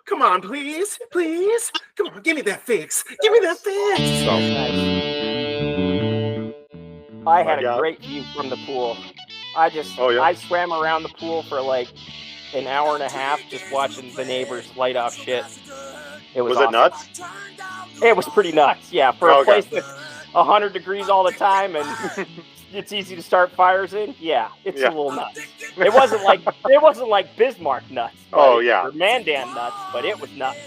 Come on, please. Come on, give me that fix. Give me that fix. So I had a great view from the pool. I swam around the pool for like an hour and a half just watching the neighbors light off shit. It was awesome. It nuts? It was pretty nuts, yeah. For a place that's 100 degrees all the time and it's easy to start fires in, yeah, it's a little nuts. It wasn't like Bismarck nuts. Or Mandan nuts, but it was nuts.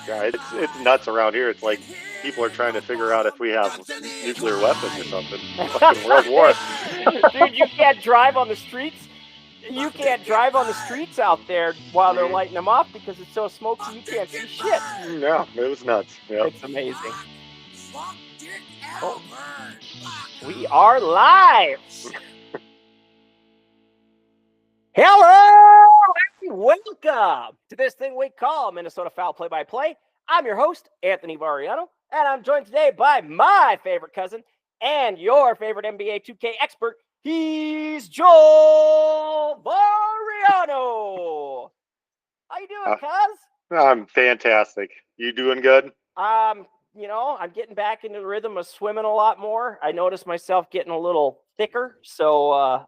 Yeah, it's nuts around here. It's like people are trying to figure out if we have nuclear weapons or something. Fucking World War. Dude, you can't drive on the streets. You can't drive on the streets out there while they're lighting them off because it's so smoky you can't see shit. Yeah, it was nuts. Yep. It's amazing. Oh. We are live. Hello and welcome to this thing we call Minnesota Foul Play-by-Play. I'm your host, Anthony Variano, and I'm joined today by my favorite cousin and your favorite NBA 2K expert. He's Joel Variano. How you doing, cuz? I'm fantastic. You doing good? I'm getting back into the rhythm of swimming a lot more. I noticed myself getting a little thicker, so I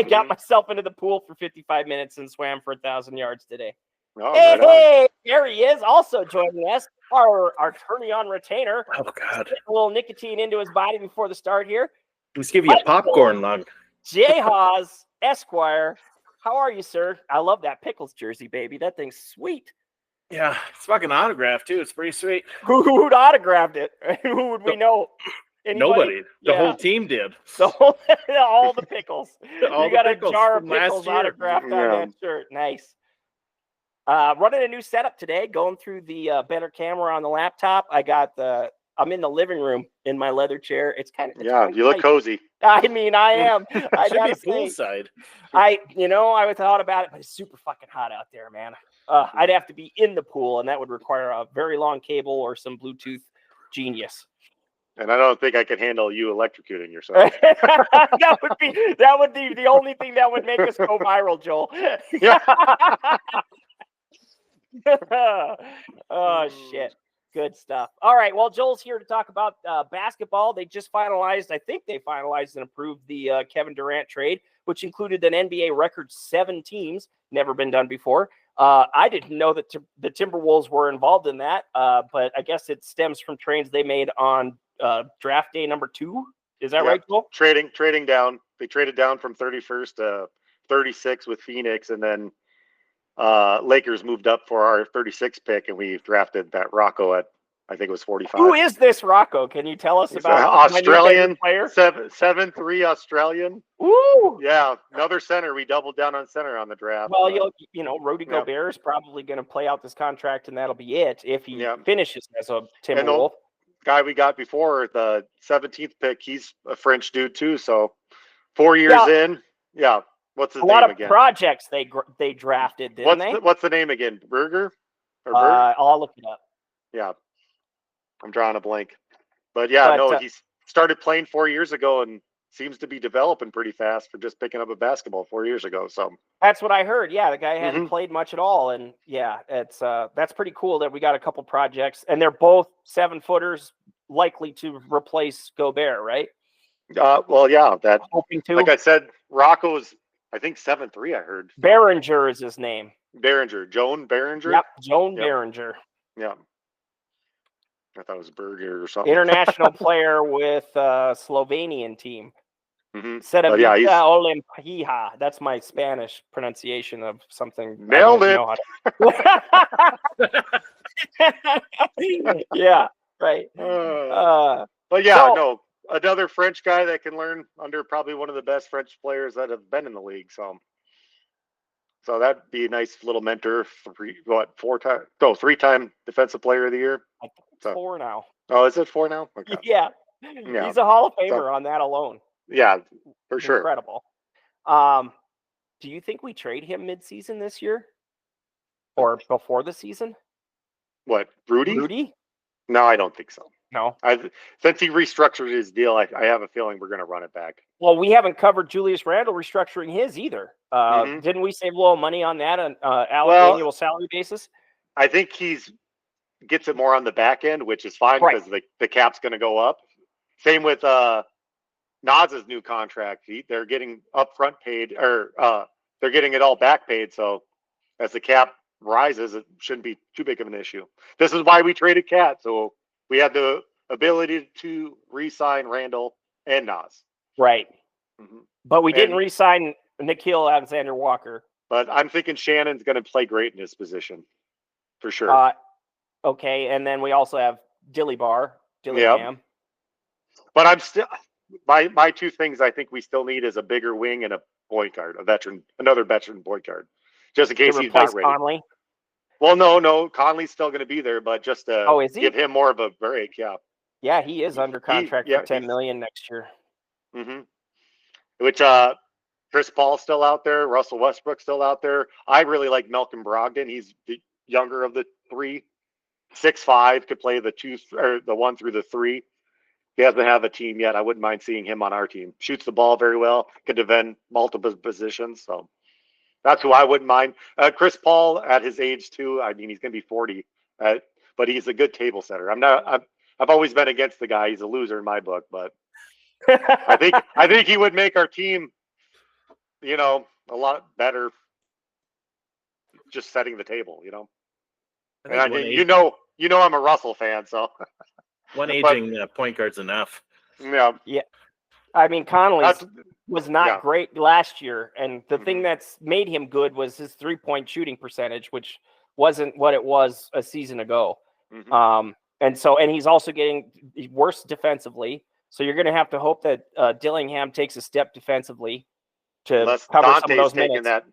got myself into the pool for 55 minutes and swam for 1,000 yards today. Oh, hey, there he is, also joining us, our turn-on retainer. Oh, God. Getting a little nicotine into his body before the start here. Let's give you a popcorn lug. Jay Haas, Esquire. How are you, sir? I love that Pickles jersey, baby. That thing's sweet. Yeah, it's fucking autographed, too. It's pretty sweet. Who'd autographed it? Who would we know? Anybody? Nobody. The whole team did. So all the Pickles. All you got the a jar of last Pickles year. autographed on that shirt. Nice. Running a new setup today, going through the better camera on the laptop. I'm in the living room in my leather chair. It's kind of you look cozy. I mean, I am. I should be poolside. I thought about it, but it's super fucking hot out there, man. I'd have to be in the pool, and that would require a very long cable or some Bluetooth genius. And I don't think I can handle you electrocuting yourself. that would be the only thing that would make us go viral, Joel. Oh shit. Good stuff. All right. Well, Joel's here to talk about basketball. They just finalized and approved the Kevin Durant trade, which included an NBA record 7 teams. Never been done before. I didn't know that the Timberwolves were involved in that, but I guess it stems from trades they made on draft day number 2. Is that right, Joel? Trading down. They traded down from 31st to 36 with Phoenix, and then Lakers moved up for our 36th pick, and we drafted that Rocco at, I think it was 45. Who is this Rocco? Can you tell us about Australian player? 7'3" Australian. Ooh. Yeah, another center. We doubled down on center on the draft. Well, Rudy Gobert is probably going to play out this contract, and that'll be it if he finishes as a Timberwolf. Guy we got before, the 17th pick, he's a French dude too. So 4 years in, what's his name again? A lot of projects they drafted, didn't they? What's the name again? Berger? I'll look it up. Yeah, I'm drawing a blank. But he started playing 4 years ago and seems to be developing pretty fast for just picking up a basketball 4 years ago. So that's what I heard. Yeah, the guy hadn't played much at all, and that's pretty cool that we got a couple projects, and they're both 7-footers, likely to replace Gobert, right? Hoping to. Like I said, Rocco's, I think 7'3". I heard Behringer is his name. Joan Behringer. Yep, Joan Behringer. Yeah. I thought it was Berger or something. International player with Slovenian team. Mm-hmm. Olimpija. That's my Spanish pronunciation of something. Nailed it. Yeah, right. Another French guy that can learn under probably one of the best French players that have been in the league. So that'd be a nice little mentor. 3-time defensive player of the year. 4 now. Oh, is it 4 now? Okay. Yeah. He's a Hall of Famer on that alone. Yeah, for sure. Incredible. Do you think we trade him mid-season this year? Or before the season? What, Rudy? Rudy? No, I don't think so. No. Since he restructured his deal, I have a feeling we're going to run it back. Well, we haven't covered Julius Randle restructuring his either. Didn't we save a little money on that on annual salary basis? I think gets it more on the back end, which is fine Right. because the cap's going to go up. Same with Nas's new contract. They're getting upfront paid, or they're getting it all back paid. So as the cap rises, it shouldn't be too big of an issue. This is why we traded Cat. So we had the ability to re-sign Randall and Nas. Right. Mm-hmm. But we didn't re-sign Nikhil Alexander Walker. But I'm thinking Shannon's going to play great in his position, for sure. Okay, and then we also have Dillingham. Yep. But I'm still my two things I think we still need is a bigger wing and a point guard, another veteran point guard, just in case he's not ready. Conley? Well, no, Conley's still going to be there, but just to is he? give him more of a break. Yeah. Yeah, he is under contract for $10 million next year. Mm-hmm. Which Chris Paul's still out there, Russell Westbrook's still out there. I really like Malcolm Brogdon. He's the younger of the three. 6'5", could play the 2 or the 1 through the 3. He doesn't have a team yet. I wouldn't mind seeing him on our team. Shoots the ball very well. Could defend multiple positions. So that's who I wouldn't mind. Chris Paul at his age too. I mean, he's going to be 40, but he's a good table setter. I've always been against the guy. He's a loser in my book, but I think he would make our team, a lot better. Just setting the table, And I'm a Russell fan, so one aging point guard's enough. Yeah. I mean, Conley was not great last year, and the thing that's made him good was his 3-point shooting percentage, which wasn't what it was a season ago. Mm-hmm. And he's also getting worse defensively. So you're going to have to hope that Dillingham takes a step defensively to cover Dante's some of those minutes. That.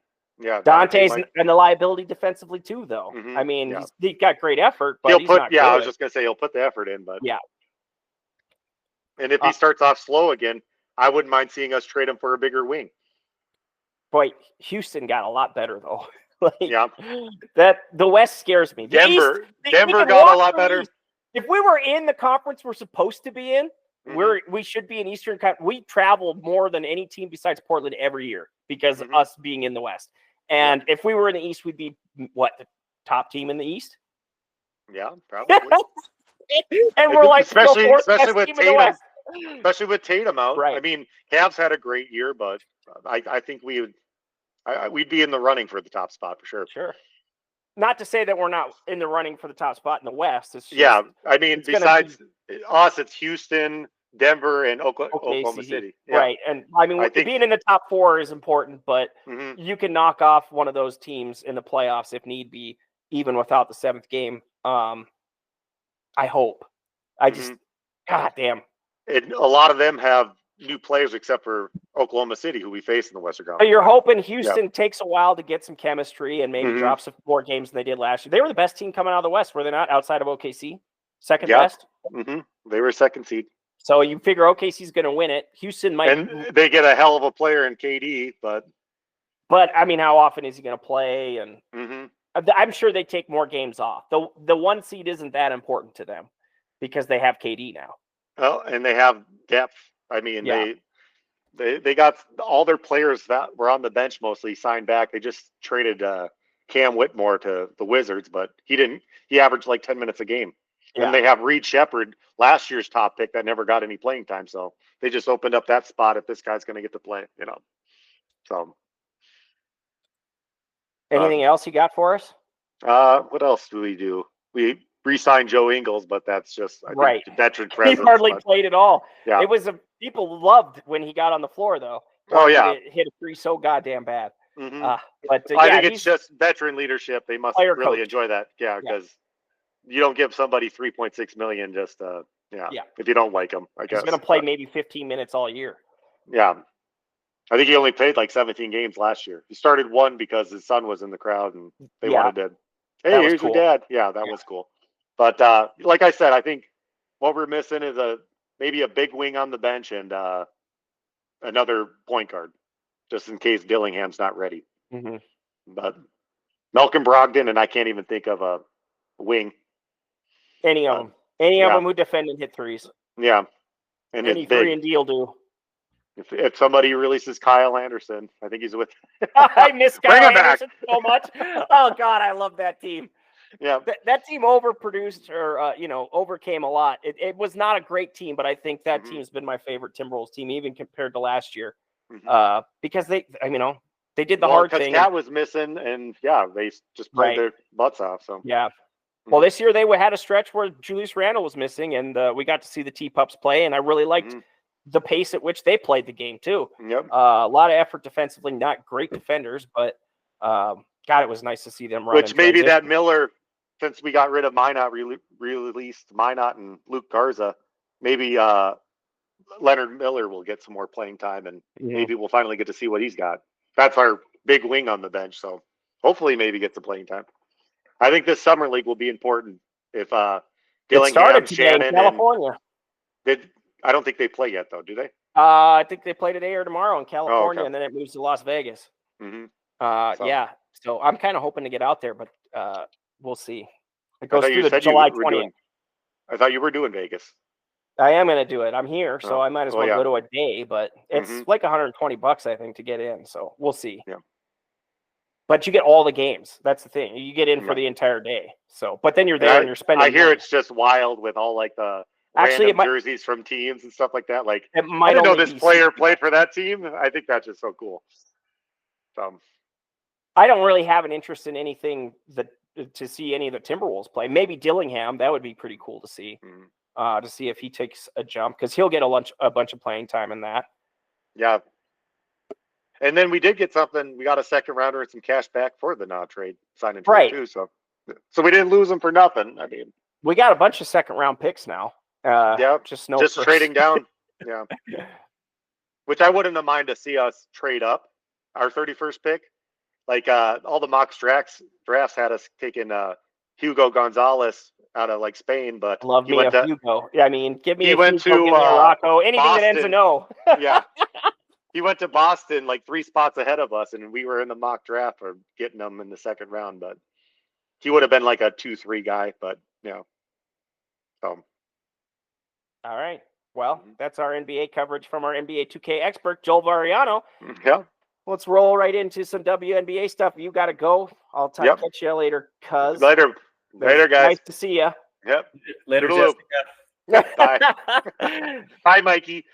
Yeah, Dante's and the liability defensively too, though. Mm-hmm. I mean, he's got great effort, but he's not good. I was just gonna say he'll put the effort in, but yeah. And if he starts off slow again, I wouldn't mind seeing us trade him for a bigger wing. Boy, Houston got a lot better though. That the West scares me. Denver got a lot better. If we were in the conference we're supposed to be in, we should be in Eastern. We travel more than any team besides Portland every year because of us being in the West. And if we were in the East, we'd be the top team in the East? Yeah, probably. And we're like, especially with Tatum out. Right. I mean, Cavs had a great year, but I think we'd be in the running for the top spot for sure. Sure. Not to say that we're not in the running for the top spot in the West. It's just, I mean, besides us, it's Houston, Denver, and Oklahoma City. Yeah. Right. And I mean, being in the top 4 is important, but you can knock off one of those teams in the playoffs if need be, even without the 7th game. I hope. God damn. And a lot of them have new players except for Oklahoma City, who we face in the Western Conference. So you're hoping Houston takes a while to get some chemistry and maybe drops some more games than they did last year. They were the best team coming out of the West, were they not? Outside of OKC? Second best? They were second seed. So you figure OKC's going to win it. Houston might. And they get a hell of a player in KD, but I mean, how often is he going to play? And I'm sure they take more games off. The 1 seed isn't that important to them because they have KD now. Well, and they have depth. I mean, they got all their players that were on the bench mostly signed back. They just traded Cam Whitmore to the Wizards, but he averaged like 10 minutes a game. Yeah. And they have Reed Shepherd, last year's top pick that never got any playing time. So they just opened up that spot if this guy's going to get to play, So. Anything else you got for us? What else do? We re-signed Joe Ingles, but that's just right. Veteran presence. He hardly played at all. Yeah. It was people loved when he got on the floor, though. Oh yeah, hit a 3 so goddamn bad. But I think it's just veteran leadership. They must really enjoy that. Yeah, because you don't give somebody $3.6 million just if you don't like him. I guess he's going to play maybe 15 minutes all year. Yeah, I think he only played like 17 games last year. He started 1 because his son was in the crowd and they wanted to. Hey, here's your dad. Yeah, that was cool. But like I said, I think what we're missing is maybe a big wing on the bench and another point guard, just in case Dillingham's not ready. But Malcolm Brogdon, and I can't even think of a wing. Any of them. Any of them who defend and hit threes. Yeah. And any 3 and D will do. If somebody releases Kyle Anderson, I think he's with. I miss Kyle Anderson so much. Oh, God, I love that team. Yeah. That team overproduced or, overcame a lot. It was not a great team, but I think that Mhm. team's been my favorite Timberwolves team, even compared to last year. Mhm. Because they did the Well, hard because thing. Cat was missing, and they just played Right. their butts off. So Yeah. Well, Mhm. this year they had a stretch where Julius Randle was missing, and we got to see the T-Pups play, and I really liked Mhm. the pace at which they played the game, too. Yep. A lot of effort defensively, not great defenders, but God, it was nice to see them run. Which in maybe that transition. Miller, since we got rid of Minot, released Minot and Luke Garza, maybe Leonard Miller will get some more playing time, and Mhm. maybe we'll finally get to see what he's got. That's our big wing on the bench, so hopefully maybe get some playing time. I think this summer league will be important if It Dillingham, started today in Shannon, and California. I don't think they play yet though, do they? I think they play today or tomorrow in California, okay. and then it moves to Las Vegas. hmm Yeah. So I'm kind of hoping to get out there, but we'll see. It I goes thought you through the said you July were 20th. doing. I thought you were doing Vegas. I am going to do it. I'm here, so Oh, I might as well, well yeah. go to a day, but it's Mhm. like $120, I think, to get in. So we'll see. Yeah. But you get all the games. That's the thing. You get in for Yeah. the entire day. So, but then you're And there and you're spending. I hear money. it's just wild with all like the Actually, random jerseys from teams and stuff like that. Like it I might didn't know only this be player 60 played for that team. I think that's just so cool. So I don't really have an interest in anything to see any of the Timberwolves play. Maybe Dillingham. That would be pretty cool to see. mhm. To see if he takes a jump, because he'll get a bunch of playing time in that. Yeah. And then we did get something. We got a second rounder and some cash back for the trade sign and trade Right. too. So we didn't lose them for nothing. I mean, We got a bunch of second round picks now. yeah, Just no just first. trading down. Yeah. Which I wouldn't have mind to see us trade up our 31st pick. Like all the mock drafts had us taking Hugo Gonzalez out of like Spain, but Love he me went a to Hugo. Yeah, I mean, give me he a went Hugo, to, give me a Rocco, anything that ends in Boston. O. Yeah. He went to Boston like 3 spots ahead of us, and we were in the mock draft for getting him in the second round. But he would have been like a 2-3 guy. But so All right. Well, that's our NBA coverage from our NBA 2K expert, Joel Variano. yeah. Let's roll right into some WNBA stuff. You got to go. I'll catch you later, cuz. Later, guys. Nice to see you. Yep. Later, Toodaloo. Jessica. Bye. Bye, Mikey.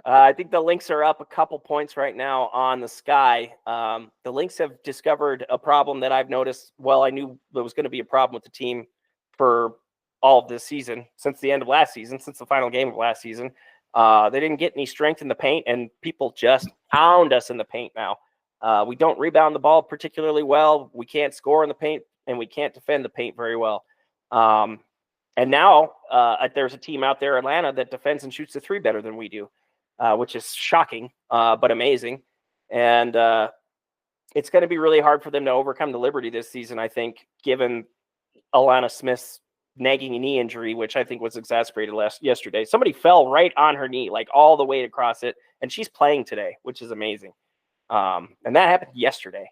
I think the Lynx are up a couple points right now on the Sky. The Lynx have discovered a problem that I've noticed. Well, I knew there was going to be a problem with the team for all of this season, since the end of last season, since the final game of last season. They didn't get any strength in the paint, and people just pound us in the paint now. We don't rebound the ball particularly well. We can't score in the paint, and we can't defend the paint very well. And now there's a team out there, Atlanta, that defends and shoots the three better than we do, which is shocking, but amazing. And it's going to be really hard for them to overcome the Liberty this season, I think, given Alana Smith's nagging knee injury, which I think was exacerbated yesterday. Somebody fell right on her knee, like all the way across it, and she's playing today, which is amazing. And that happened yesterday.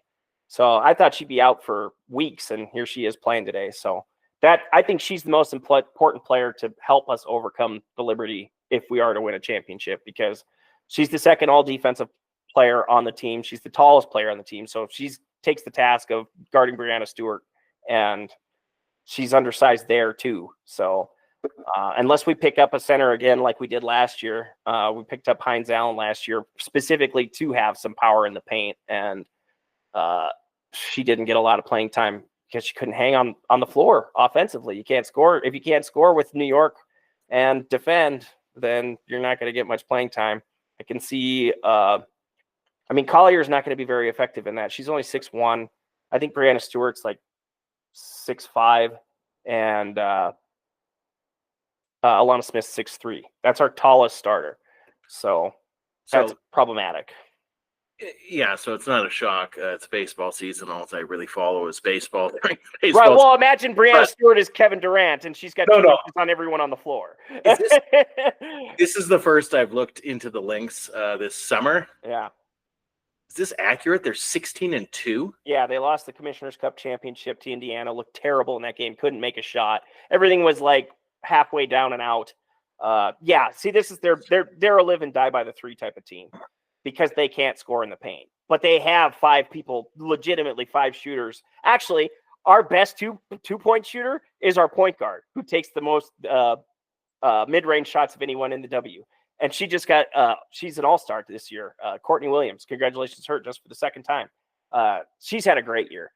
So I thought she'd be out for weeks, and here she is playing today. So I think she's the most important player to help us overcome the Liberty if we are to win a championship, because she's the second all defensive player on the team. She's the tallest player on the team. So if she takes the task of guarding Brianna Stewart, and she's undersized there too. So unless we pick up a center again like we did last year, we picked up Hines Allen last year specifically to have some power in the paint, and she didn't get a lot of playing time because she couldn't hang on the floor offensively. You can't score. If you can't score with New York and defend, then you're not going to get much playing time. I can see Collier's not going to be very effective in that. She's only 6'1". I think Brianna Stewart's like 6'5", and Alana Smith 6'3". That's our tallest starter. So that's problematic. Yeah, so it's not a shock. It's baseball season. All I really follow is baseball. Right. Well, imagine Brianna Stewart is Kevin Durant, and she's got two on everyone on the floor. This is the first I've looked into the Lynx this summer. Yeah. Is this accurate? They're 16-2. Yeah, they lost the Commissioner's Cup championship to Indiana. Looked terrible in that game. Couldn't make a shot. Everything was like halfway down and out. Yeah. See, this is they're a live and die by the three type of team, because they can't score in the paint. But they have 5 people, legitimately 5 shooters. Actually, our best two-point shooter is our point guard, who takes the most mid-range shots of anyone in the W. And she just got she's an all-star this year. Courtney Williams, congratulations, her just for the second time. She's had a great year.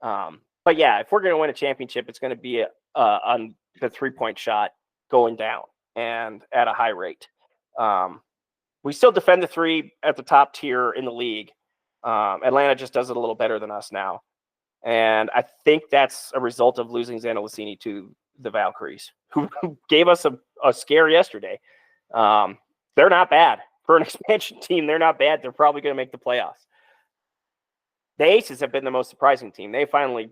But yeah, if we're going to win a championship, it's going to be on the three-point shot going down and at a high rate. We still defend the three at the top tier in the league. Atlanta just does it a little better than us now. And I think that's a result of losing Xana Lassini to the Valkyries, who gave us a scare yesterday. They're not bad. For an expansion team, they're not bad. They're probably going to make the playoffs. The Aces have been the most surprising team. They finally,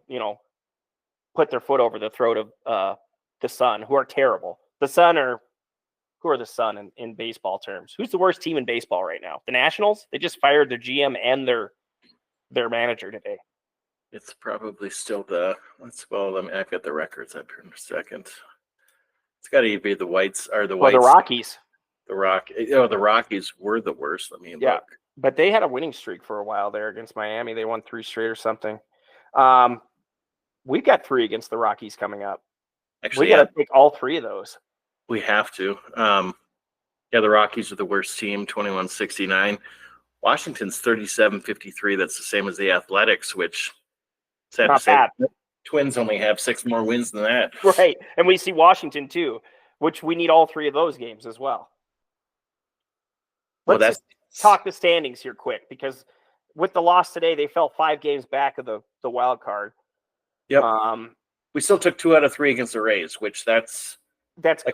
put their foot over the throat of the Sun, who are terrible. The Sun who are the Sun in baseball terms? Who's the worst team in baseball right now? The Nationals? They just fired their GM and their manager today. It's probably still I've got the records up here in a second. It's got to be the Whites or the Whites. Or the Rockies. The Rockies were the worst. Let me look. But they had a winning streak for a while there against Miami. They won 3 straight or something. We've got 3 against the Rockies coming up. Actually, we got to take all 3 of those. We have to. The Rockies are the worst team, 21-69. Washington's 37-53. That's the same as the Athletics, which sad not to say, bad. Twins only have 6 more wins than that. Right. And we see Washington too, which we need all 3 of those games as well. Let's talk the standings here quick, because with the loss today, they fell 5 games back of the wild card. Yep. We still took 2 out of 3 against the Rays, which that's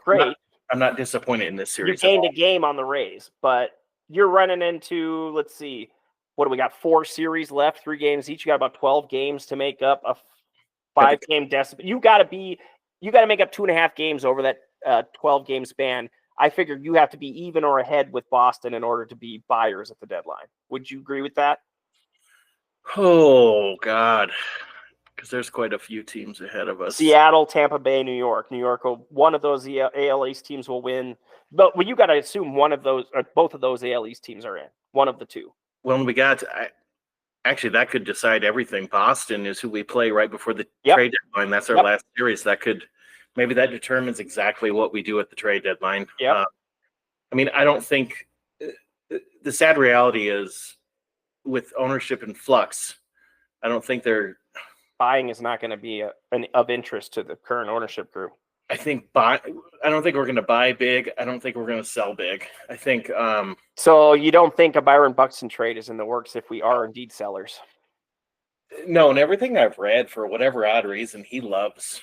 great. I'm not disappointed in this series. You gained a game on the Rays, but you're running into, let's see, what do we got? 4 series left, 3 games each. You got about 12 games to make up a 5-game deficit. You got to make up 2.5 games over that 12-game span. I figured you have to be even or ahead with Boston in order to be buyers at the deadline. Would you agree with that? Oh, God. Because there's quite a few teams ahead of us. Seattle, Tampa Bay, New York. One of those AL East teams will win. But you got to assume one of those, or both of those AL East teams are in. One of the 2. Well, actually, that could decide everything. Boston is who we play right before the trade deadline. That's our last series. Maybe that determines exactly what we do at the trade deadline. Yeah. I don't think the sad reality is with ownership in flux, I don't think buying is not going to be of interest to the current ownership group. I don't think we're going to buy big. I don't think we're going to sell big. I think. So you don't think a Byron Buxton trade is in the works if we are indeed sellers? No, and everything I've read, for whatever odd reason, he loves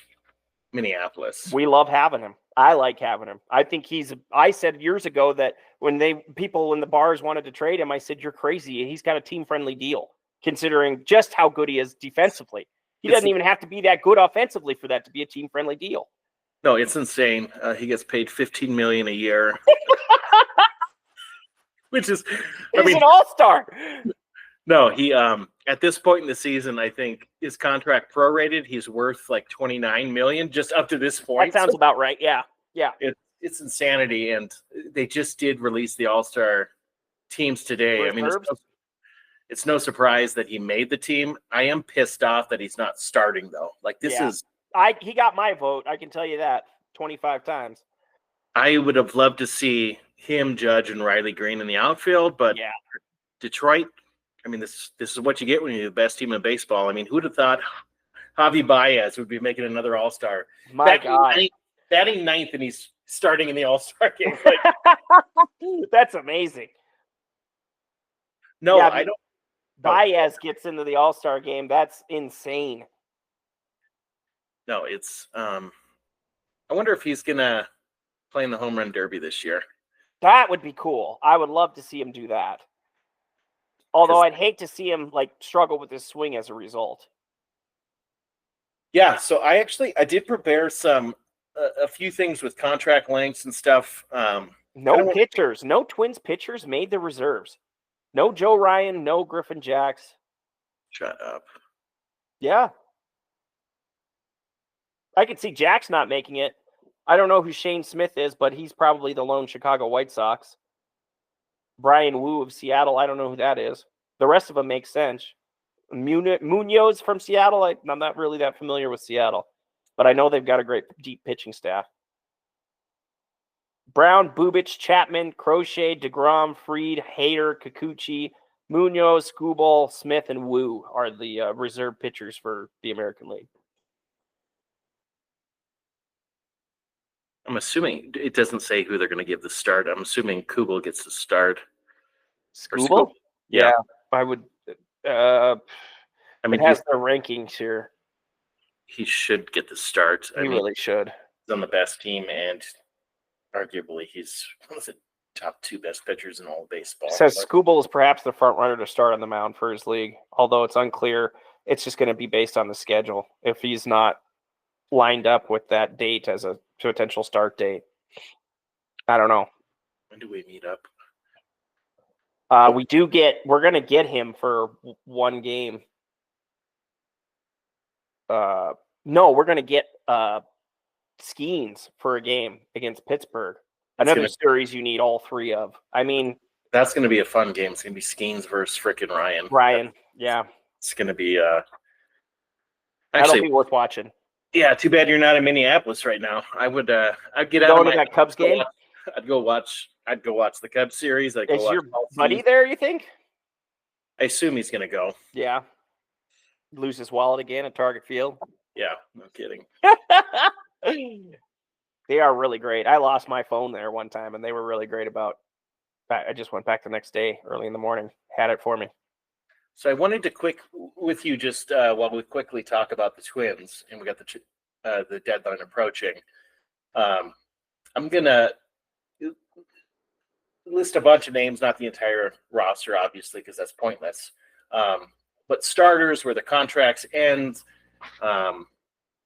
Minneapolis. We love having him. I like having him. I think I said years ago that when people in the bars wanted to trade him, I said, you're crazy. He's got a team-friendly deal, considering just how good he is defensively. He doesn't even have to be that good offensively for that to be a team-friendly deal. No, it's insane. He gets paid $15 million a year, which is, He's an all-star. No, he at this point in the season, I think his contract prorated. He's worth like $29 million just up to this point. That sounds about right. Yeah. It's insanity, and they just did release the All-Star teams today. It's no surprise that he made the team. I am pissed off that he's not starting though. He got my vote. I can tell you that 25 times. I would have loved to see him, Judge, and Riley Green in the outfield, but Detroit. This is what you get when you're the best team in baseball. Who'd have thought Javi Baez would be making another All-Star? God. Batting ninth, and he's starting in the All-Star game. That's amazing. No, I don't. Baez gets into the All-Star game. That's insane. No, it's I wonder if he's gonna play in the home run derby this year. That would be cool. I would love to see him do that. Although I'd hate to see him struggle with his swing as a result. Yeah, so I did prepare a few things with contract lengths and stuff. No pitchers, no Twins pitchers made the reserves. No Joe Ryan, no Griffin Jacks. Shut up. Yeah. I could see Jacks not making it. I don't know who Shane Smith is, but he's probably the lone Chicago White Sox. Brian Wu of Seattle, I don't know who that is. The rest of them make sense. Munoz from Seattle. I'm not really that familiar with Seattle, but I know they've got a great deep pitching staff. Brown, Bubich, Chapman, Crochet, DeGrom, Fried, Hader, Kikuchi, Munoz, Skubal, Smith, and Wu are the reserve pitchers for the American League. I'm assuming it doesn't say who they're going to give the start. I'm assuming Kubel gets the start. Skubal? Yeah, I would. I mean, it has the rankings here. He should get the start. He really should. He's on the best team, and arguably he's one of the top 2 best pitchers in all of baseball. It says Skubal is perhaps the front runner to start on the mound for his league, although it's unclear. It's just going to be based on the schedule. If he's not lined up with that date as a potential start date, I don't know. When do we meet up? We're going to get him for one game. No, we're going to get Skeens for a game against Pittsburgh. Another series you need all 3 of. I mean, that's going to be a fun game. It's going to be Skeens versus frickin' Ryan. Yeah. It's going to be that'll be worth watching. Yeah, too bad you're not in Minneapolis right now. I'd get out of that Cubs game. I'd go watch the Cubs series. Is your buddy there, you think? I assume he's going to go. Yeah. Lose his wallet again at Target Field. Yeah, no kidding. They are really great. I lost my phone there one time, and they were really great about. I just went back the next day, early in the morning, had it for me. So I wanted to with you just while we quickly talk about the Twins, and we got the deadline approaching. I'm gonna list a bunch of names, not the entire roster, obviously, because that's pointless. But starters where the contracts end, and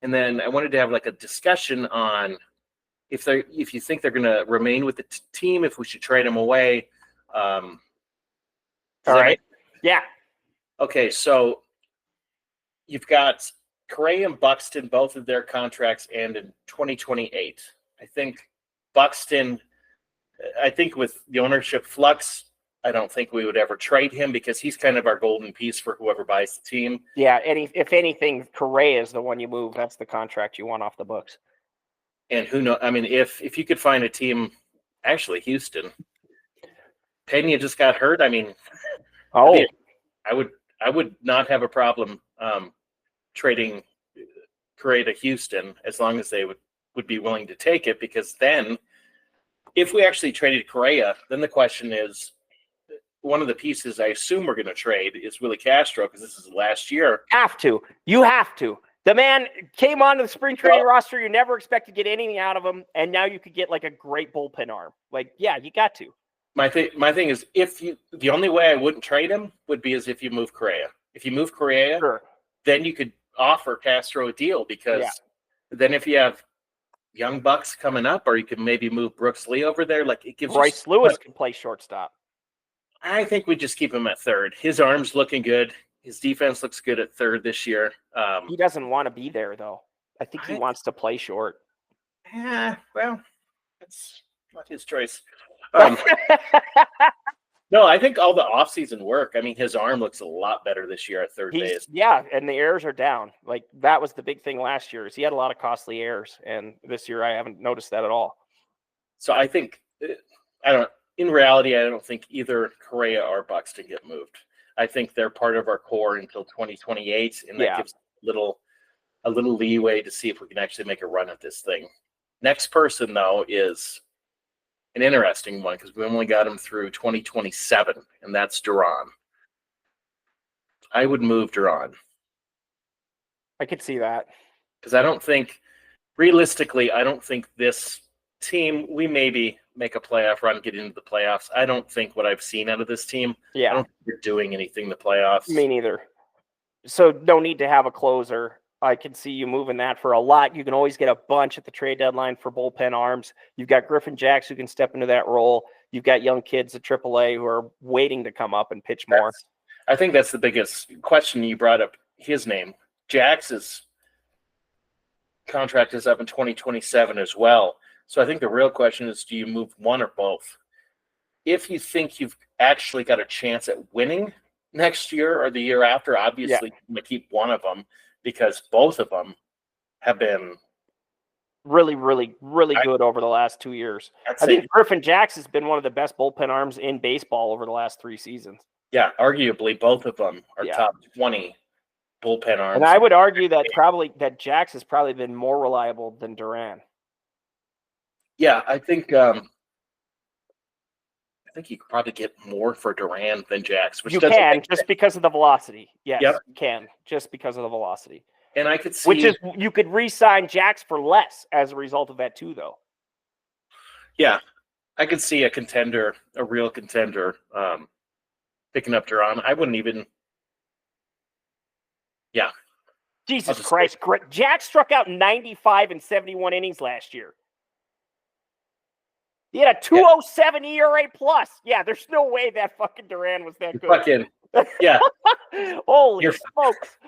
then I wanted to have like a discussion on if you think they're going to remain with the team, if we should trade them away. All right. Yeah. Okay, so you've got Correa and Buxton, both of their contracts end in 2028. I think Buxton, with the ownership flux, I don't think we would ever trade him because he's kind of our golden piece for whoever buys the team. Yeah, if anything, Correa is the one you move. That's the contract you want off the books. And who knows? I mean, if you could find a team, actually Houston, Pena just got hurt. I mean, I would not have a problem trading Correa to Houston as long as they would be willing to take it, because then if we actually traded Correa, then the question is, one of the pieces I assume we're going to trade is Willie Castro, because this is the last year. You have to. The man came onto the spring training roster. You never expect to get anything out of him, and now you could get like a great bullpen arm. Like, yeah, you got to. My thing is, the only way I wouldn't trade him would be as if you move Correa. If you move Correa, sure, then you could offer Castro a deal, because then if you have young bucks coming up, or you can maybe move Brooks Lee over there, like it gives Bryce Lewis can play shortstop. I think we just keep him at third. His arm's looking good. His defense looks good at third this year. He doesn't want to be there, though. I think he wants to play short. Yeah, well, that's not his choice. No, I think all the offseason work. I mean, his arm looks a lot better this year at third base. Yeah, and the errors are down. Like, that was the big thing last year, is he had a lot of costly errors, and this year I haven't noticed that at all. So I think, in reality, I don't think either Correa or Buxton get moved. I think they're part of our core until 2028, and that gives a little leeway to see if we can actually make a run at this thing. Next person, though, is an interesting one, because we only got him through 2027, and that's Duran. I would move Duran. I could see that. Because I don't think this team, we maybe make a playoff run, get into the playoffs. I don't think what I've seen out of this team, I don't think they're doing anything in the playoffs. Me neither. So no need to have a closer. I can see you moving that for a lot. You can always get a bunch at the trade deadline for bullpen arms. You've got Griffin Jacks who can step into that role. You've got young kids at AAA who are waiting to come up and pitch more. I think that's the biggest question. You brought up his name. Jax's contract is up in 2027 as well. So I think the real question is, do you move one or both? If you think you've actually got a chance at winning, next year or the year after, obviously I'm going to keep one of them because both of them have been really good over the last 2 years. I think Griffin Jax has been one of the best bullpen arms in baseball over the last 3 seasons. Yeah, arguably both of them are top 20 bullpen arms. And I would argue that Jax has probably been more reliable than Duran. Yeah, I think you could probably get more for Duran than Jax. Which you can, just because of the velocity. Yes, you can, just because of the velocity. And I could see... Which is, you could re-sign Jax for less as a result of that too, though. Yeah, I could see a real contender, picking up Duran. I wouldn't even... Yeah. Jesus Christ. Jax struck out 95 in 71 innings last year. He had a 2.07 ERA plus. Yeah, there's no way that fucking Duran was that good. Holy smokes.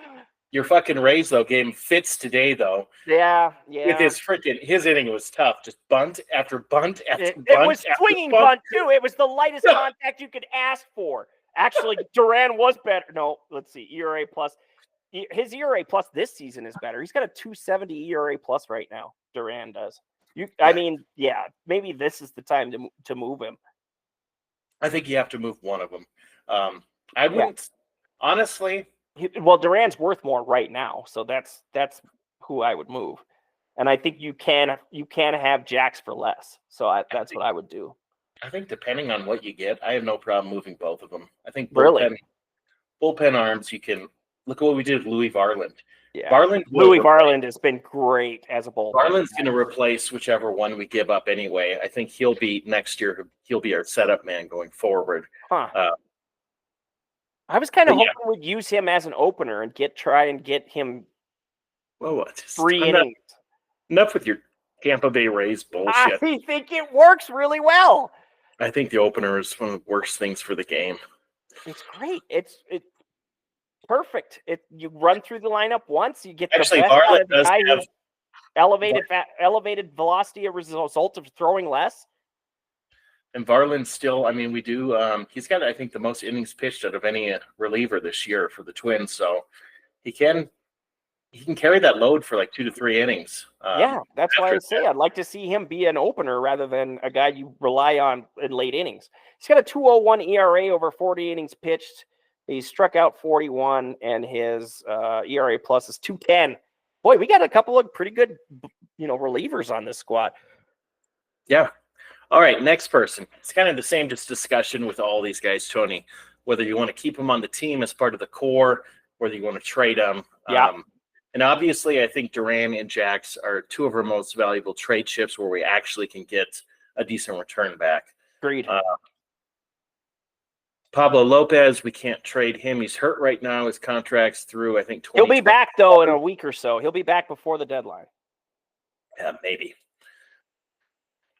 Your fucking Rays, though, gave him fits today, though. Yeah. With his inning was tough. Just bunt after bunt after bunt. It was swinging bunt, too. It was the lightest contact you could ask for. Actually, Duran was better. No, let's see. ERA plus. His ERA plus this season is better. He's got a 2.70 ERA plus right now. Duran does. Maybe this is the time to move him. I think you have to move one of them. I wouldn't, honestly. Well, Duran's worth more right now, so that's who I would move. And I think you can have Jax for less. So that's what I would do. I think depending on what you get, I have no problem moving both of them. I think bullpen arms, you can look at what we did with Louis Varland. Yeah, Varland has been great as a bullpen. Varland's going to replace whichever one we give up anyway. I think next year he'll be our setup man going forward. I was kind of hoping we'd use him as an opener and try and get him 3 innings. Enough with your Tampa Bay Rays bullshit. I think it works really well. I think the opener is one of the worst things for the game. It's great. It's perfect. You run through the lineup once, you get the best out of the guy who's elevated velocity as a result of throwing less. And Varland still, we do. He's got, I think, the most innings pitched out of any reliever this year for the Twins. So he can carry that load for like 2 to 3 innings. That's why I say I'd like to see him be an opener rather than a guy you rely on in late innings. He's got a 2.01 ERA over 40 innings pitched. He struck out 41, and his ERA plus is 2.10. Boy, we got a couple of pretty good, relievers on this squad. Yeah. All right, next person. It's kind of the same discussion with all these guys, Tony. Whether you want to keep them on the team as part of the core, whether you want to trade them. Yeah. And obviously, I think Duran and Jax are 2 of our most valuable trade chips where we actually can get a decent return back. Agreed. Pablo Lopez, we can't trade him. He's hurt right now. His contract's through, I think, He'll be back, though, in a week or so. He'll be back before the deadline. Yeah, maybe.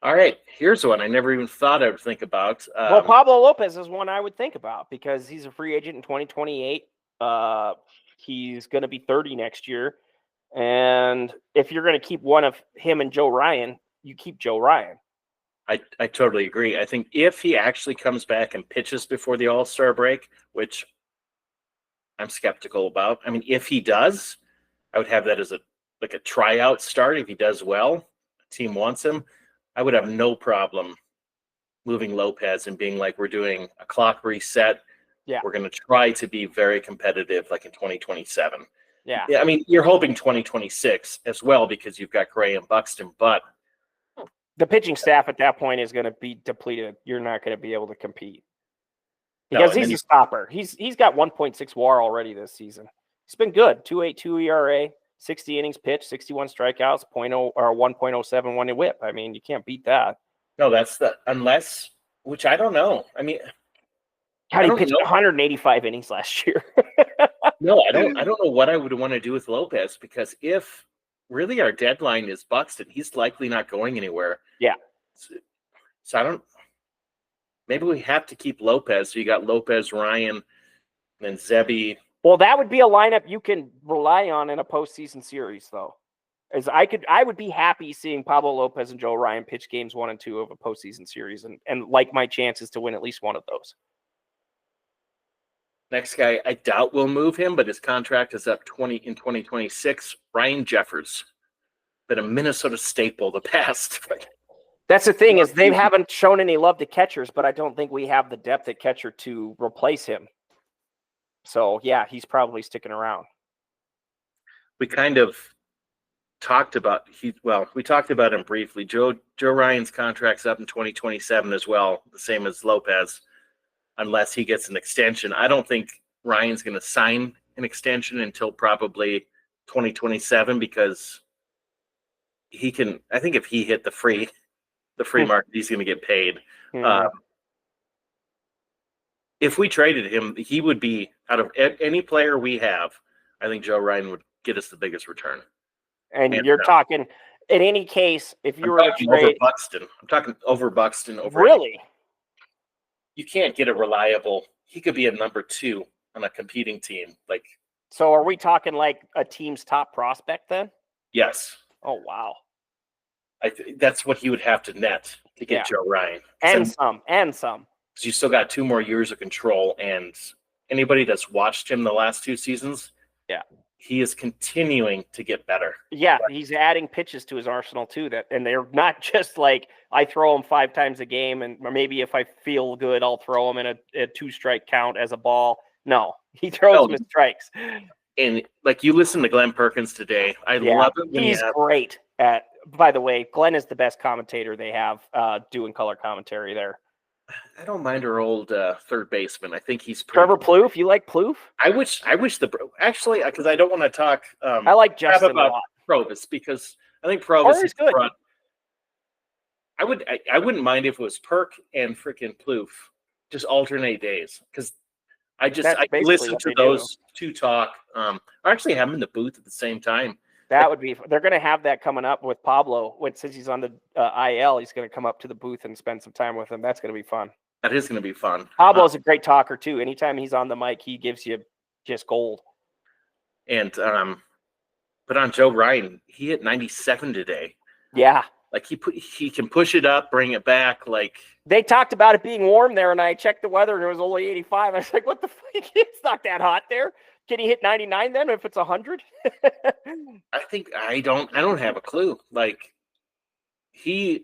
All right, here's one I never even thought I would think about. Well, Pablo Lopez is one I would think about because he's a free agent in 2028. He's going to be 30 next year. And if you're going to keep one of him and Joe Ryan, you keep Joe Ryan. I totally agree. I think if he actually comes back and pitches before the All-Star break, which I'm skeptical about. If he does, I would have that as a tryout start. If he does well, the team wants him, I would have no problem moving Lopez and being like, we're doing a clock reset. Yeah. We're going to try to be very competitive like in 2027. Yeah. You're hoping 2026 as well because you've got Gray and Buxton, but the pitching staff at that point is going to be depleted. You're not going to be able to compete because he's a stopper. He's got 1.6 WAR already this season. He's been good. 2.82 ERA, 60 innings pitched, 61 strikeouts, 1.071 in WHIP. You can't beat that. No, that's unless, which I don't know. How did he pitch 185 innings last year? No, I don't know what I would want to do with Lopez because if really our deadline is Buxton, he's likely not going anywhere. Yeah. So maybe we have to keep Lopez. So you got Lopez, Ryan, and then Zebby. Well, that would be a lineup you can rely on in a postseason series, though. I would be happy seeing Pablo Lopez and Joe Ryan pitch games 1 and 2 of a postseason series and like my chances to win at least one of those. Next guy, I doubt we'll move him, but his contract is up in 2026. Ryan Jeffers, been a Minnesota staple the past. That's the thing, is they haven't shown any love to catchers, but I don't think we have the depth at catcher to replace him. So yeah, he's probably sticking around. We kind of talked about we talked about him briefly. Joe Ryan's contract's up in 2027 as well, the same as Lopez, unless he gets an extension. I don't think Ryan's going to sign an extension until probably 2027 because he can. I think if he hit the free market, he's going to get paid. If we traded him, he would be, out of any player we have, I think Joe Ryan would get us the biggest return. And you're talking, in any case, if you were to trade over Buxton, I'm talking over Buxton. Really? You can't get a reliable. He could be a number 2 on a competing team. So are we talking like a team's top prospect then? Yes. Oh wow. That's what he would have to net to get Joe Ryan. And some. Because you still got 2 more years of control, and anybody that's watched him the last 2 seasons, he is continuing to get better. Yeah, he's adding pitches to his arsenal too. And they're not just like I throw him 5 times a game, and maybe if I feel good, I'll throw him in a 2-strike count as a ball. No, he throws them as strikes. And like you listen to Glenn Perkins today, I love it. He's great at. By the way, Glenn is the best commentator they have doing color commentary there. I don't mind our old third baseman. I think he's Trevor Plouffe. You like Plouffe? I wish actually, because I don't want to talk. I like Justin about Provis, because I think Provis is good. I wouldn't mind if it was Perk and freaking Plouffe, just alternate days, because I listen to those 2 talk. I actually have them in the booth at the same time. That would be. They're going to have that coming up with Pablo. Since he's on the IL, he's going to come up to the booth and spend some time with him. That's going to be fun. That is going to be fun. Pablo's a great talker too. Anytime he's on the mic, he gives you just gold. And but on Joe Ryan, he hit 97 today. Yeah, like he can push it up, bring it back. Like they talked about it being warm there, and I checked the weather, and it was only 85. I was like, "What the fuck? It's not that hot there." Can he hit 99 then if it's 100? I don't have a clue. Like I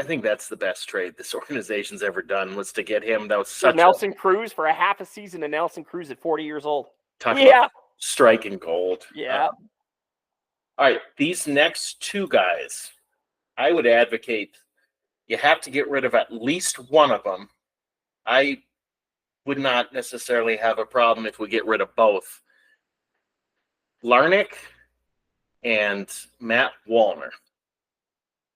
think that's the best trade this organization's ever done, was to get him. That was such Nelson Cruz for a half a season, and Nelson Cruz at 40 years old. About striking gold. Yeah. All right, these next 2 guys, I would advocate you have to get rid of at least one of them. I would not necessarily have a problem if we get rid of both. Larnach and Matt Wallner.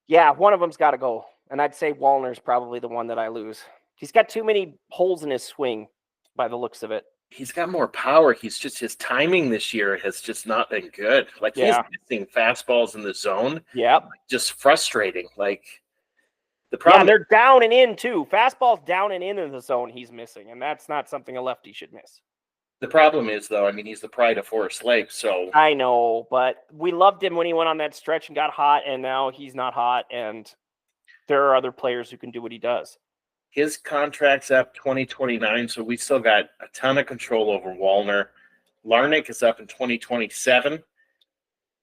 Yeah, one of them's got to go. And I'd say Wallner's probably the one that I lose. He's got too many holes in his swing by the looks of it. He's got more power. His timing this year has just not been good. Like he's missing fastballs in the zone. Yeah. Just frustrating. Like the problem. Yeah, they're down and in too. Fastballs down and in the zone he's missing. And that's not something a lefty should miss. The problem is, though, I mean, he's the pride of Forest Lake, so... I know, but we loved him when he went on that stretch and got hot, and now he's not hot, and there are other players who can do what he does. His contract's up 2029, so we still got a ton of control over Wallner. Larnach is up in 2027.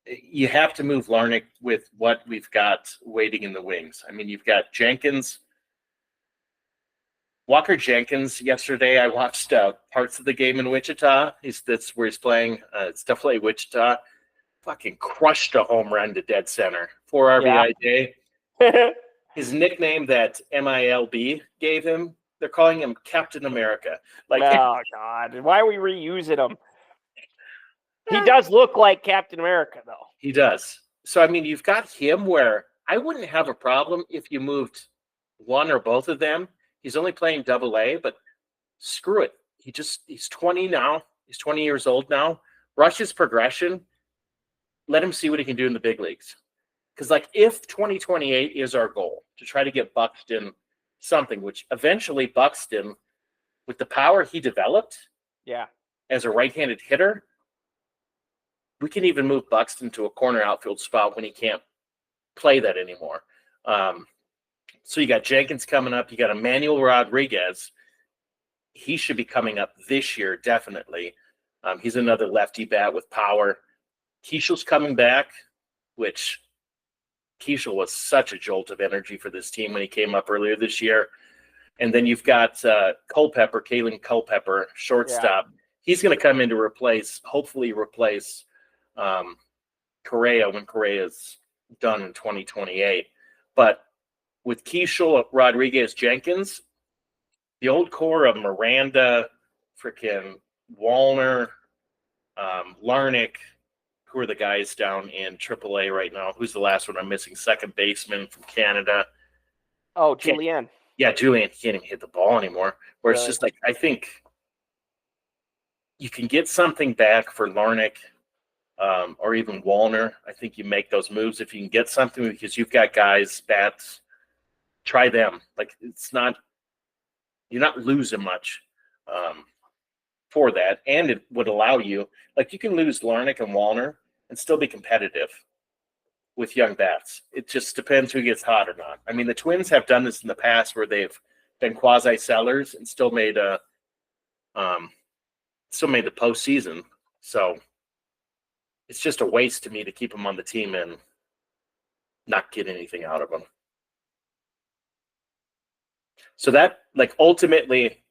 You have to move Larnach with what we've got waiting in the wings. I mean, you've got Jenkins... Walker Jenkins, yesterday I watched parts of the game in Wichita. That's where he's playing. It's definitely Wichita. Fucking crushed a home run to dead center. 4 RBI day. His nickname that MILB gave him, they're calling him Captain America. Like, oh, God. Why are we reusing him? He does look like Captain America, though. He does. So, I mean, you've got him where I wouldn't have a problem if you moved one or both of them. He's only playing AA, but screw it. He's 20 now. He's 20 years old now. Rush his progression. Let him see what he can do in the big leagues. Because, like, if 2028 is our goal, to try to get Buxton something, which eventually Buxton, with the power he developed as a right-handed hitter, we can even move Buxton to a corner outfield spot when he can't play that anymore. So you got Jenkins coming up. You got Emmanuel Rodriguez. he should be coming up this year, definitely. He's another lefty bat with power. Keishel's coming back, which Keichel was such a jolt of energy for this team when he came up earlier this year. And then you've got Kalen Culpepper, shortstop. Yeah. He's going to come in to hopefully replace Correa when Correa's done in 2028. But with Keichel, Rodriguez, Jenkins, the old core of Miranda, frickin' Wallner, Larnick, who are the guys down in AAA right now? Who's the last one I'm missing? Second baseman from Canada. Oh, Julian. Yeah, Julian can't even hit the ball anymore. Where it's just like, I think you can get something back for Larnick or even Wallner. I think you make those moves if you can get something because you've got guys, bats. Try them. Like you're not losing much for that. And it would allow you, like you can lose Larnick and Wallner and still be competitive with young bats. It just depends who gets hot or not. I mean, the Twins have done this in the past where they've been quasi sellers and still made the postseason. So it's just a waste to me to keep them on the team and not get anything out of them. So that, like, ultimately,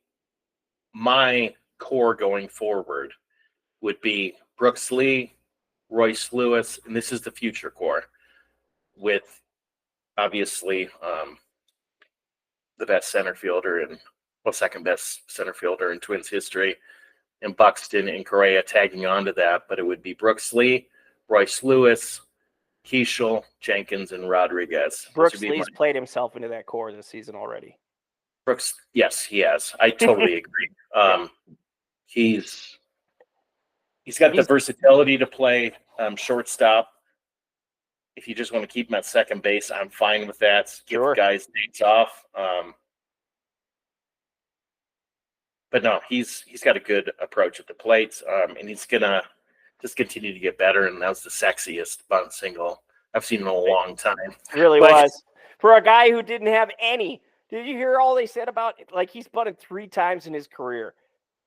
my core going forward would be Brooks Lee, Royce Lewis, and this is the future core with, obviously, the best center fielder second best center fielder in Twins history, and Buxton and Correa tagging on to that. But it would be Brooks Lee, Royce Lewis, Keichel, Jenkins, and Rodriguez. Brooks Lee's played himself into that core this season already. Brooks, yes, he has. I totally agree. He's got the versatility to play shortstop. If you just want to keep him at second base, I'm fine with that. Give guys dates off. But no, he's got a good approach at the plate, and he's gonna just continue to get better. And that was the sexiest bunt single I've seen in a long time. It really was for a guy who didn't have any. Did you hear all they said about it? Like he's bunted 3 times in his career,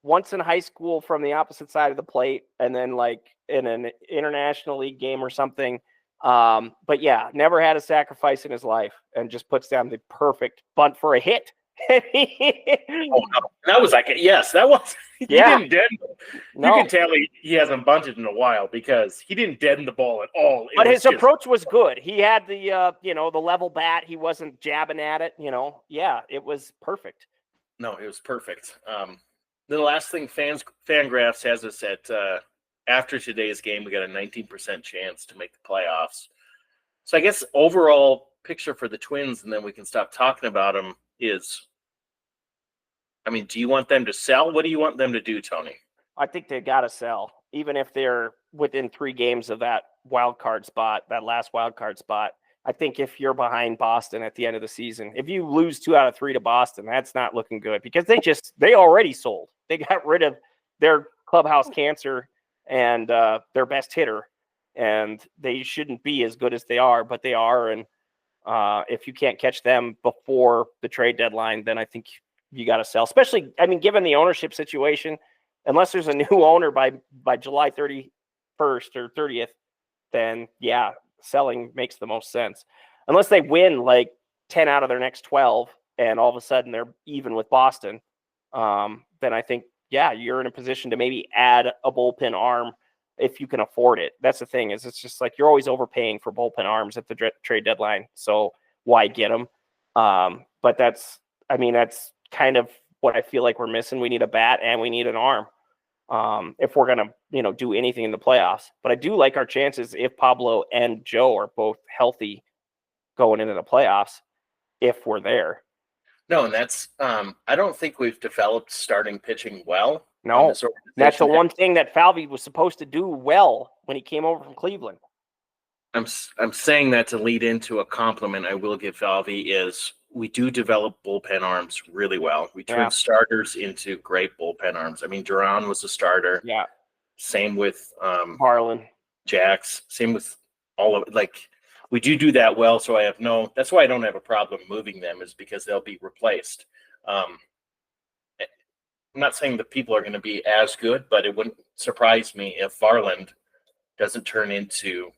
once in high school from the opposite side of the plate, and then like in an international league game or something. But yeah, never had a sacrifice in his life, and just puts down the perfect bunt for a hit. Oh no, that was like that was he didn't deaden. No. You can tell he hasn't bunted in a while because he didn't deaden the ball at all. But his approach was good. He had the the level bat. He wasn't jabbing at it. It was perfect. No, it was perfect. The last thing Fangraphs has us at after today's game, we got a 19% chance to make the playoffs. So I guess overall picture for the Twins, and then we can stop talking about them. Do you want them to sell? What do you want them to do, Tony? I think they got to sell, even if they're within 3 games of that wild card spot, that last wild card spot. I think if you're behind Boston at the end of the season, if you lose 2 out of 3 to Boston, that's not looking good because they already sold. They got rid of their clubhouse cancer and their best hitter, and they shouldn't be as good as they are, but they are. And if you can't catch them before the trade deadline, then I think you got to sell, especially, given the ownership situation, unless there's a new owner by July 31st or 30th, then yeah, selling makes the most sense. Unless they win like 10 out of their next 12 and all of a sudden they're even with Boston, then I think, yeah, you're in a position to maybe add a bullpen arm if you can afford it. That's the thing is it's just like you're always overpaying for bullpen arms at the trade deadline. So why get them? But that's kind of what I feel like we're missing. We need a bat and we need an arm if we're going to, do anything in the playoffs. But I do like our chances if Pablo and Joe are both healthy going into the playoffs, if we're there. No, and that's I don't think we've developed starting pitching well. No, that's the one thing that Falvey was supposed to do well when he came over from Cleveland. I'm saying that to lead into a compliment I will give Falvey is we do develop bullpen arms really well. We turn starters into great bullpen arms. Duran was a starter. Yeah. Same with Harlan, Jax. Same with all of it. Like we do that well. So that's why I don't have a problem moving them is because they'll be replaced. I'm not saying the people are going to be as good, but it wouldn't surprise me if Varland doesn't turn into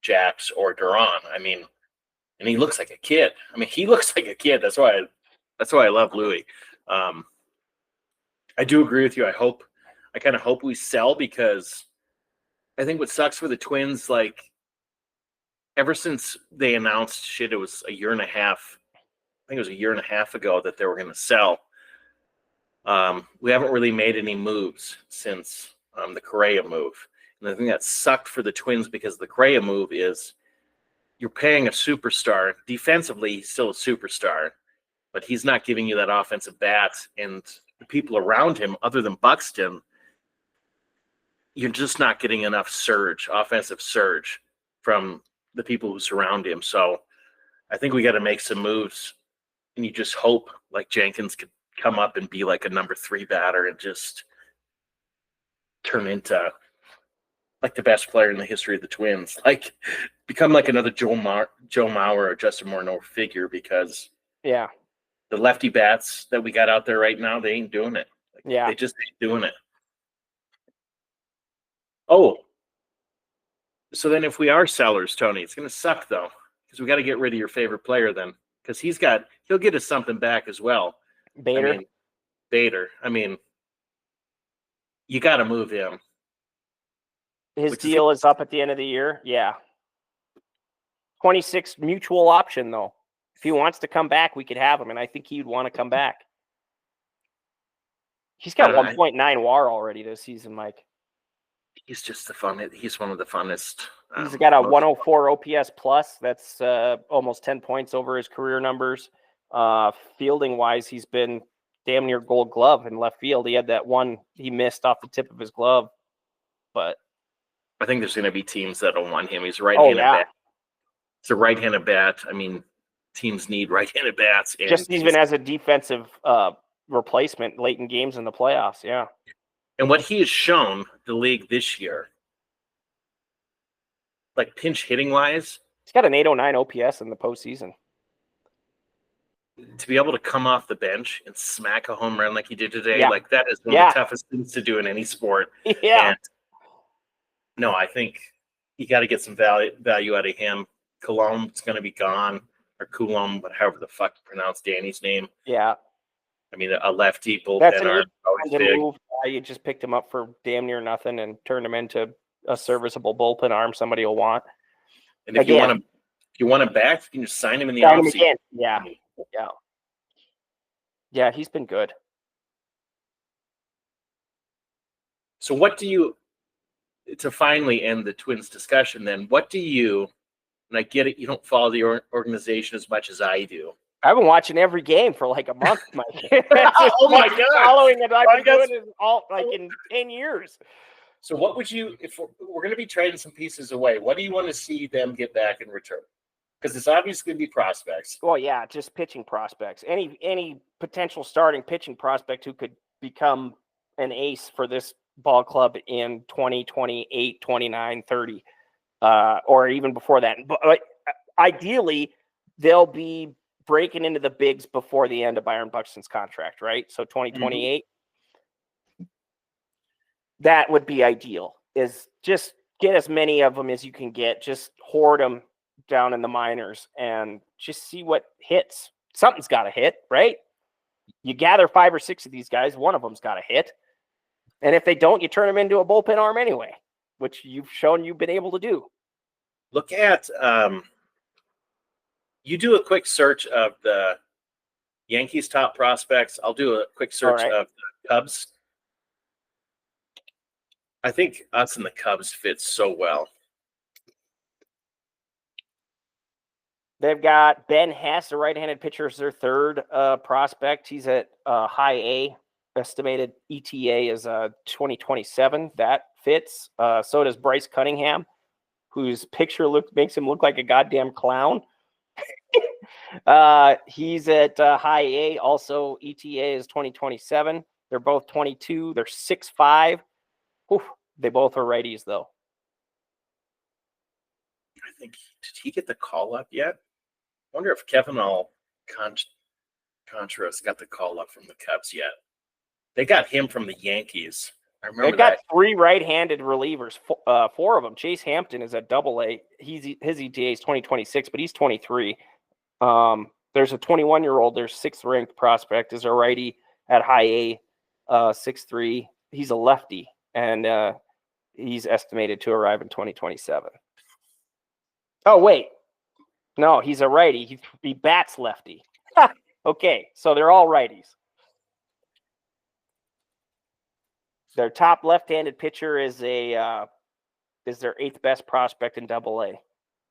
Jax or Duran. I mean, and he looks like a kid. I mean, he looks like a kid. That's why I love Louis. I do agree with you. I kind of hope we sell, because I think what sucks for the Twins, like, ever since they announced it was a year and a half. I think it was a year and a half ago that they were going to sell. We haven't really made any moves since the Correa move. And I think that sucked for the Twins, because the Correa move is you're paying a superstar. Defensively, he's still a superstar, but he's not giving you that offensive bat. And the people around him, other than Buxton, you're just not getting enough offensive surge from the people who surround him. So I think we got to make some moves, and you just hope like Jenkins could come up and be like a number 3 batter and just turn into like the best player in the history of the Twins, like become like another Joe Mauer or Justin Morneau figure, because the lefty bats that we got out there right now, they ain't doing it. They just ain't doing it. Oh, so then if we are sellers, Tony, it's going to suck though, because we got to get rid of your favorite player then, because he'll get us something back as well. Bader. I mean, you got to move him. His deal is up at the end of the year. Yeah. 26 mutual option though. If he wants to come back, we could have him, and I think he'd want to come back. He's got 1.9 WAR already this season, Mike. He's just he's one of the funnest. He's got a 104 OPS plus. That's almost 10 points over his career numbers. Fielding wise, he's been damn near Gold Glove in left field. He had that one he missed off the tip of his glove, but I think there's going to be teams that'll want him. He's a right-handed bat. It's a right-handed bat. I mean, teams need right-handed bats. And just even as a defensive replacement late in games in the playoffs, yeah. And what he has shown the league this year, like pinch hitting wise, he's got an 809 OPS in the postseason. To be able to come off the bench and smack a home run like he did today, like that is one of the toughest things to do in any sport. Yeah. And no, I think you got to get some value out of him. Coulombe's going to be gone, or Coulombe, however the fuck you pronounce Danny's name. Yeah. I mean, a lefty bullpen. That's a move. You just picked him up for damn near nothing and turned him into a serviceable bullpen arm somebody will want. And if you want him back, you can just sign him in the offseason. Yeah. Yeah, he's been good. So what do you, to finally end the Twins discussion then, what do you, and I get it, you don't follow the organization as much as I do. I've been watching every game for like a month, Mike. Oh my God. Following it, I've been doing it all like in 10 years. So what would you, if we're going to be trading some pieces away, what do you want to see them get back in return? Because it's obviously going to be prospects. Well, yeah, just pitching prospects. Any potential starting pitching prospect who could become an ace for this ball club in 2028, 29, 30, or even before that. But ideally, they'll be breaking into the bigs before the end of Byron Buxton's contract, right? So 2028. That would be ideal, is just get as many of them as you can get. Just hoard them down in the minors and just see what hits. Something's got to hit, right? You gather 5 or 6 of these guys, one of them's got to hit. And if they don't, you turn them into a bullpen arm anyway, which you've shown you've been able to do. Look at, you do a quick search of the Yankees' top prospects. I'll do a quick search of the Cubs. I think us and the Cubs fit so well. They've got Ben Hess, a right-handed pitcher, is their third prospect. He's at high A. Estimated ETA is 2027. That fits. So does Bryce Cunningham, whose picture makes him look like a goddamn clown. He's at high A. Also, ETA is 2027. They're both 22. They're 6'5". Whew, they both are righties, though. I think, did he get the call up yet? I wonder if Kevin Contra's got the call up from the Cubs yet. They got him from the Yankees. I remember They've got that. 3 right-handed relievers. 4 of them. Chase Hampton is at Double-A. His ETA is 2026, but he's 23. There's a 21-year-old. Their 6th-ranked prospect is a righty at high A, 6'3". He's a lefty, and he's estimated to arrive in 2027. Oh, wait. No, he's a righty. He bats lefty. Okay, so they're all righties. Their top left-handed pitcher is their 8th best prospect in Double-A.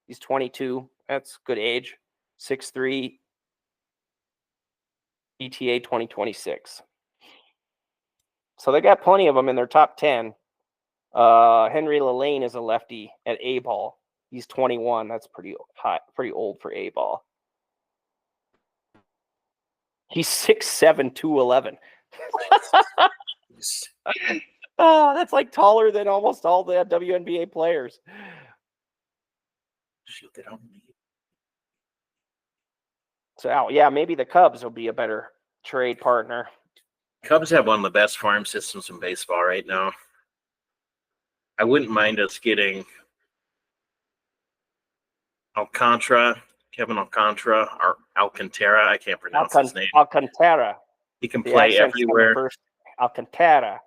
He's 22. That's good age. 6'3", ETA 2026. So they got plenty of them in their top 10. Henry Lillane is a lefty at A-ball. He's 21. That's pretty high, pretty old for A-ball. He's 6'7", 211. Oh, that's like taller than almost all the WNBA players. Shoot, they don't need. So, yeah, maybe the Cubs will be a better trade partner. Cubs have one of the best farm systems in baseball right now. I wouldn't mind us getting Kevin Alcantara, or Alcantara. I can't pronounce his name. Alcantara. He can play everywhere. Alcantara.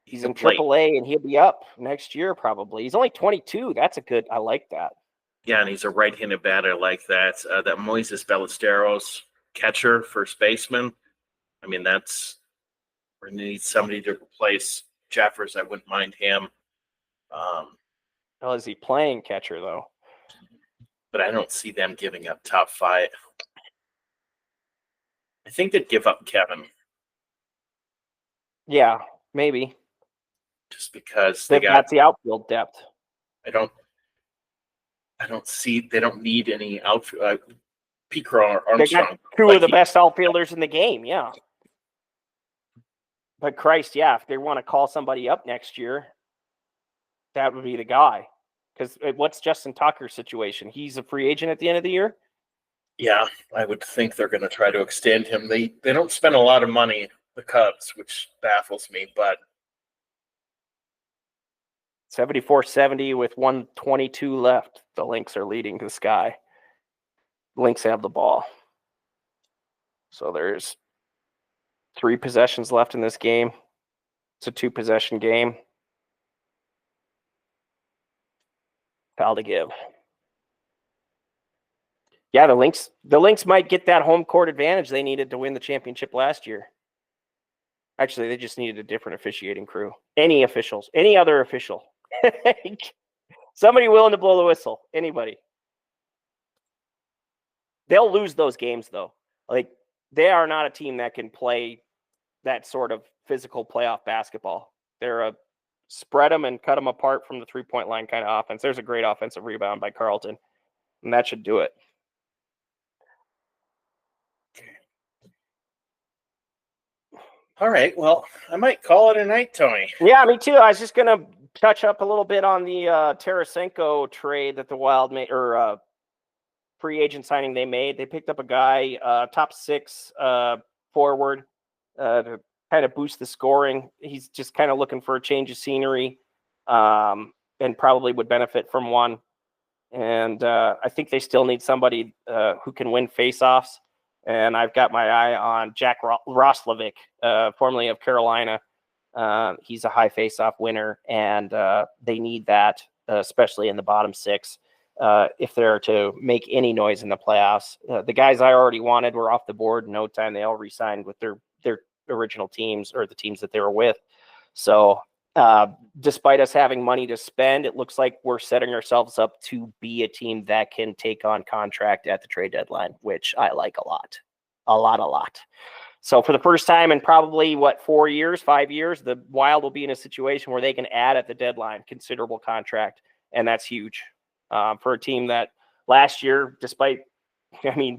He's in AAA, and he'll be up next year probably. He's only 22. That's a good. I like that. Yeah, and he's a right-handed batter like that. That Moises Ballesteros catcher, first baseman. I mean, we need somebody to replace Jeffers. I wouldn't mind him. Well, is he playing catcher though? But I don't see them giving up top 5. I think they'd give up Kevin. Yeah, maybe. Just because they've got the outfield depth. I don't see. They don't need any outfield. Pico or Armstrong. They got 2 of the best outfielders in the game. Yeah. But Christ, yeah, if they want to call somebody up next year, that would be the guy. Because what's Justin Tucker's situation? He's a free agent at the end of the year? Yeah, I would think they're going to try to extend him. They don't spend a lot of money, the Cubs, which baffles me, but 74-70 with 122 left. The Lynx are leading the sky. Lynx have the ball. So there's 3 possessions left in this game. It's a 2-possession game. Foul to give. Yeah, the Lynx might get that home court advantage they needed to win the championship last year. Actually, they just needed a different officiating crew. Any other official. Somebody willing to blow the whistle. Anybody. They'll lose those games, though. Like, they are not a team that can play that sort of physical playoff basketball. They're a spread them and cut them apart from the three-point line kind of offense. There's a great offensive rebound by Carlton, and that should do it. All right. Well, I might call it a night, Tony. Yeah, me too. I was just going to touch up a little bit on the Tarasenko trade that the Wild made, or free agent signing they made. They picked up a guy, top 6 forward, to kind of boost the scoring. He's just kind of looking for a change of scenery, and probably would benefit from one. And I think they still need somebody who can win faceoffs. And I've got my eye on Jack Roslovic, formerly of Carolina. He's a high faceoff winner, and they need that, especially in the bottom 6, if they're to make any noise in the playoffs. The guys I already wanted were off the board in no time. They all re-signed with their original teams, or the teams that they were with. So despite us having money to spend, it looks like we're setting ourselves up to be a team that can take on contract at the trade deadline, which I like a lot. So for the first time in probably 5 years, the Wild will be in a situation where they can add at the deadline considerable contract. And that's huge for a team that last year, despite,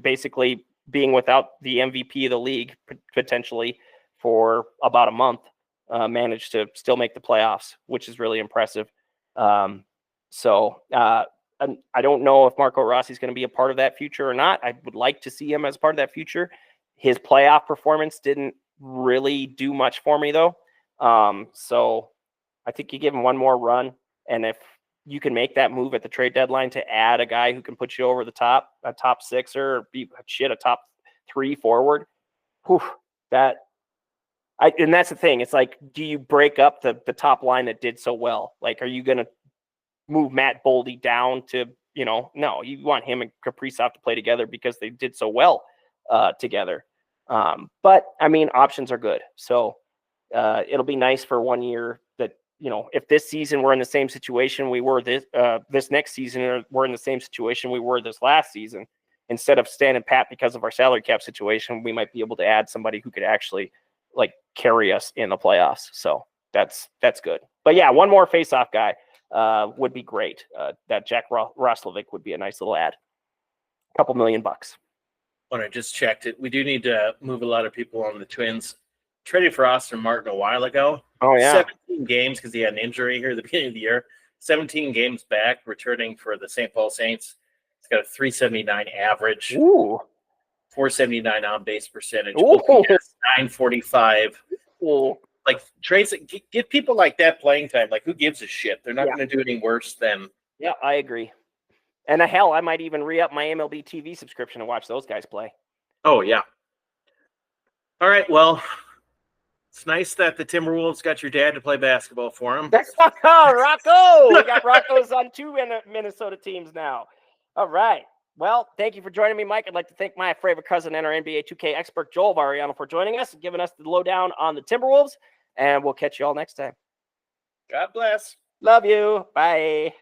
basically being without the MVP of the league potentially for about a month, managed to still make the playoffs, which is really impressive. So I don't know if Marco Rossi is going to be a part of that future or not. I would like to see him as part of that future. His playoff performance didn't really do much for me though. So I think you give him one more run, and if you can make that move at the trade deadline to add a guy who can put you over the top, a top sixer, or be a top 3 forward, and that's the thing. It's like, do you break up the top line that did so well? Like, are you going to move Matt Boldy down to, no, you want him and Kaprizov to play together because they did so well together. But I mean, options are good. So it'll be nice for 1 year that, if this season we're in the same situation we were this next season, or we're in the same situation we were this last season, instead of standing pat because of our salary cap situation, we might be able to add somebody who could actually carry us in the playoffs. So that's good. But yeah, one more face-off guy would be great. That Jack Roslovic would be a nice little ad. A couple $1 million. When I just checked it, we do need to move a lot of people on the Twins. Traded for Austin Martin a while ago. Oh, yeah. 17 games because he had an injury here at the beginning of the year. 17 games back, returning for the St. Paul Saints. He's got a 379 average. Ooh. 479 on base percentage. Ooh. 945. Ooh. Trades, give people like that playing time. Who gives a shit? They're not going to do any worse than. Yeah, I agree. And hell, I might even re-up my MLB TV subscription and watch those guys play. Oh, yeah. All right, well, it's nice that the Timberwolves got your dad to play basketball for them. Rocco! We got Rocco's on 2 Minnesota teams now. All right. Well, thank you for joining me, Mike. I'd like to thank my favorite cousin and our NBA 2K expert, Joel Variano, for joining us and giving us the lowdown on the Timberwolves. And we'll catch you all next time. God bless. Love you. Bye.